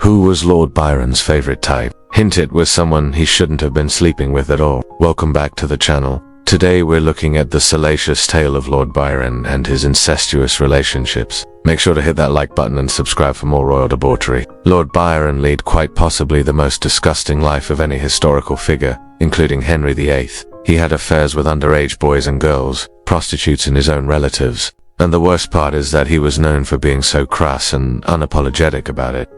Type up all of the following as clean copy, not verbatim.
Who was Lord Byron's favorite type? Hint: it was someone he shouldn't have been sleeping with at all. Welcome back to the channel. Today we're looking at the salacious tale of Lord Byron and his incestuous relationships. Make sure to hit that like button and subscribe for more royal debauchery. Lord Byron led quite possibly the most disgusting life of any historical figure, including Henry VIII. He had affairs with underage boys and girls, prostitutes and his own relatives. And the worst part is that he was known for being so crass and unapologetic about it.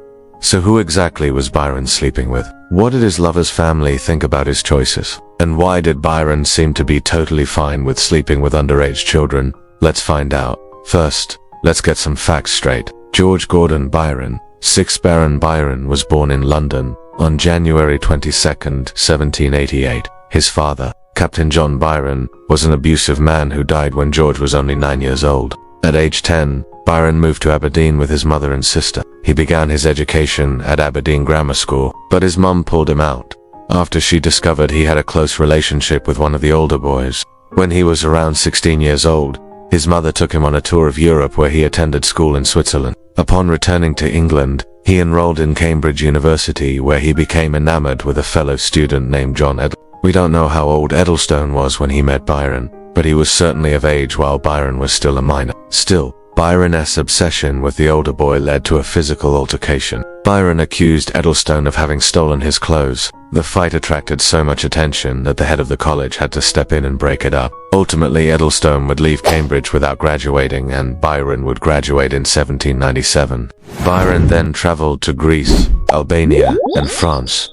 So who exactly was Byron sleeping with? What did his lover's family think about his choices? And why did Byron seem to be totally fine with sleeping with underage children? Let's find out. First, let's get some facts straight. George Gordon Byron, 6th Baron Byron, was born in London on January 22nd, 1788. His father, Captain John Byron, was an abusive man who died when George was only 9 years old. At age 10, Byron moved to Aberdeen with his mother and sister. He began his education at Aberdeen Grammar School, but his mum pulled him out after she discovered he had a close relationship with one of the older boys. When he was around 16 years old, his mother took him on a tour of Europe where he attended school in Switzerland. Upon returning to England, he enrolled in Cambridge University where he became enamored with a fellow student named John Edlstone. We don't know how old Edlstone was when he met Byron, but he was certainly of age while Byron was still a minor. Still, Byron's obsession with the older boy led to a physical altercation. Byron accused Edlstone of having stolen his clothes. The fight attracted so much attention that the head of the college had to step in and break it up. Ultimately, Edlstone would leave Cambridge without graduating, and Byron would graduate in 1797. Byron then traveled to Greece, Albania, and France,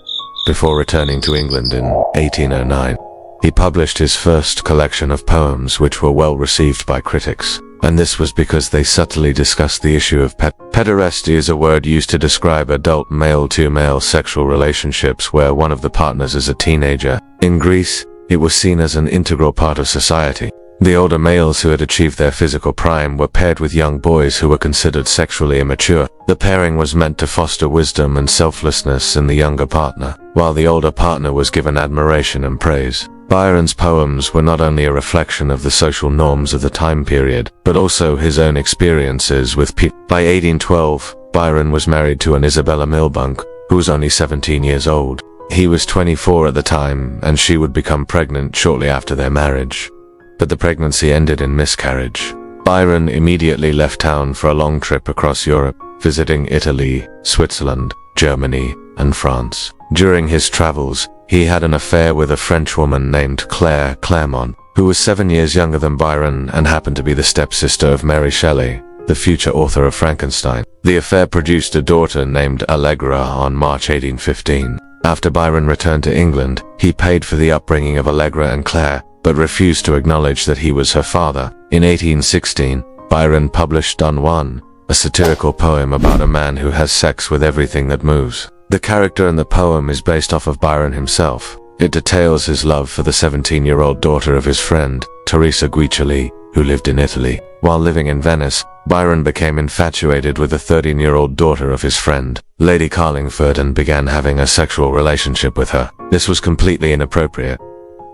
before returning to England in 1809. He published his first collection of poems, which were well received by critics. And this was because they subtly discussed the issue of pederasty is a word used to describe adult male-to-male sexual relationships where one of the partners is a teenager. In Greece, it was seen as an integral part of society. The older males who had achieved their physical prime were paired with young boys who were considered sexually immature. The pairing was meant to foster wisdom and selflessness in the younger partner, while the older partner was given admiration and praise. Byron's poems were not only a reflection of the social norms of the time period, but also his own experiences with people. By 1812, Byron was married to an Isabella Milbank, who was only 17 years old. He was 24 at the time, and she would become pregnant shortly after their marriage. But the pregnancy ended in miscarriage. Byron immediately left town for a long trip across Europe, visiting Italy, Switzerland, Germany, and France. During his travels, he had an affair with a French woman named Claire Claremont, who was 7 years younger than Byron and happened to be the stepsister of Mary Shelley, the future author of Frankenstein. The affair produced a daughter named Allegra on March 1815. After Byron returned to England, he paid for the upbringing of Allegra and Claire, but refused to acknowledge that he was her father. In 1816, Byron published Don Juan, a satirical poem about a man who has sex with everything that moves. The character in the poem is based off of Byron himself. It details his love for the 17-year-old daughter of his friend, Teresa Guiccioli, who lived in Italy. While living in Venice, Byron became infatuated with the 13-year-old daughter of his friend, Lady Carlingford, and began having a sexual relationship with her. This was completely inappropriate,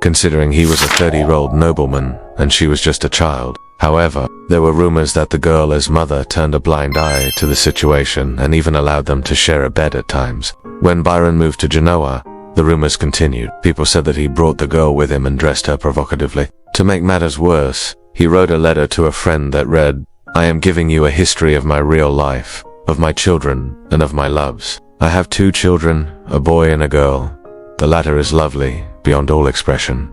considering he was a 30-year-old nobleman and she was just a child. However, there were rumors that the girl's mother turned a blind eye to the situation and even allowed them to share a bed at times. When Byron moved to Genoa, the rumors continued. People said that he brought the girl with him and dressed her provocatively. To make matters worse, he wrote a letter to a friend that read, "I am giving you a history of my real life, of my children, and of my loves. I have 2 children, a boy and a girl. The latter is lovely, beyond all expression.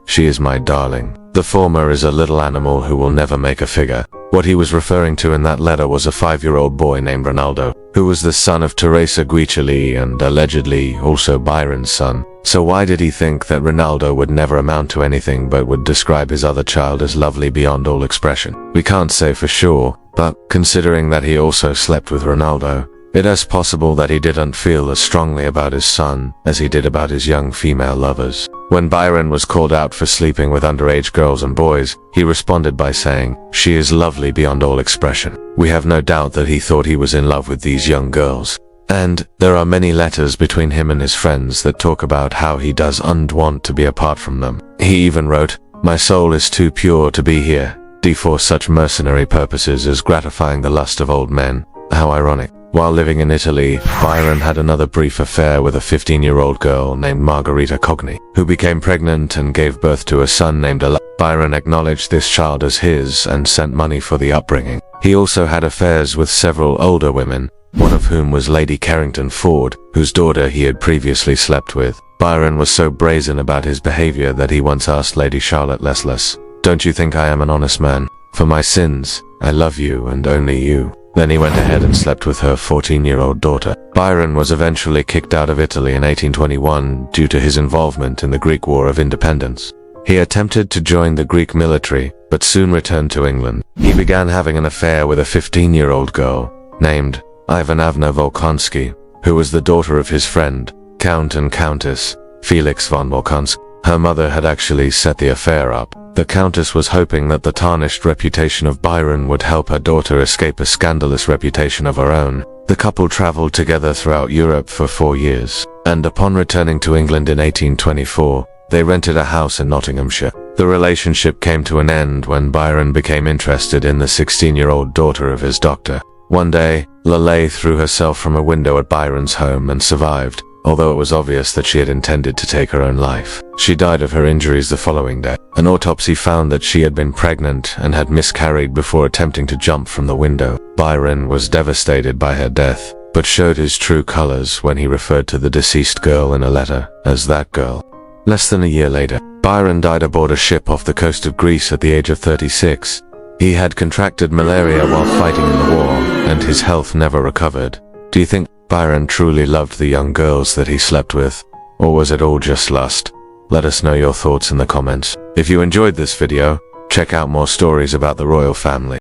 She is my darling. The former is a little animal who will never make a figure." What he was referring to in that letter was a 5-year-old boy named Ronaldo, who was the son of Teresa Guiccioli and allegedly also Byron's son. So why did he think that Ronaldo would never amount to anything but would describe his other child as lovely beyond all expression? We can't say for sure, but considering that he also slept with Ronaldo, it is possible that he didn't feel as strongly about his son as he did about his young female lovers. When Byron was called out for sleeping with underage girls and boys, he responded by saying, "She is lovely beyond all expression." We have no doubt that he thought he was in love with these young girls. And there are many letters between him and his friends that talk about how he doesn't want to be apart from them. He even wrote, "My soul is too pure to be here, for such mercenary purposes as gratifying the lust of old men." How ironic. While living in Italy, Byron had another brief affair with a 15-year-old girl named Margherita Cogni, who became pregnant and gave birth to a son named Ella. Byron acknowledged this child as his and sent money for the upbringing. He also had affairs with several older women, one of whom was Lady Carrington Ford, whose daughter he had previously slept with. Byron was so brazen about his behavior that he once asked Lady Charlotte Lesles, "Don't you think I am an honest man? For my sins, I love you and only you." Then he went ahead and slept with her 14-year-old daughter. Byron was eventually kicked out of Italy in 1821 due to his involvement in the Greek War of Independence. He attempted to join the Greek military, but soon returned to England. He began having an affair with a 15-year-old girl named Ivanavna Volkonsky, who was the daughter of his friend, Count and Countess Felix von Volkonsky. Her mother had actually set the affair up. The Countess was hoping that the tarnished reputation of Byron would help her daughter escape a scandalous reputation of her own. The couple traveled together throughout Europe for 4 years, and upon returning to England in 1824, they rented a house in Nottinghamshire. The relationship came to an end when Byron became interested in the 16-year-old daughter of his doctor. One day, Lale threw herself from a window at Byron's home and survived, although it was obvious that she had intended to take her own life. She died of her injuries the following day. An autopsy found that she had been pregnant and had miscarried before attempting to jump from the window. Byron was devastated by her death, but showed his true colors when he referred to the deceased girl in a letter as that girl. Less than a year later, Byron died aboard a ship off the coast of Greece at the age of 36. He had contracted malaria while fighting in the war, and his health never recovered. Do you think Byron truly loved the young girls that he slept with, or was it all just lust? Let us know your thoughts in the comments. If you enjoyed this video, check out more stories about the royal family.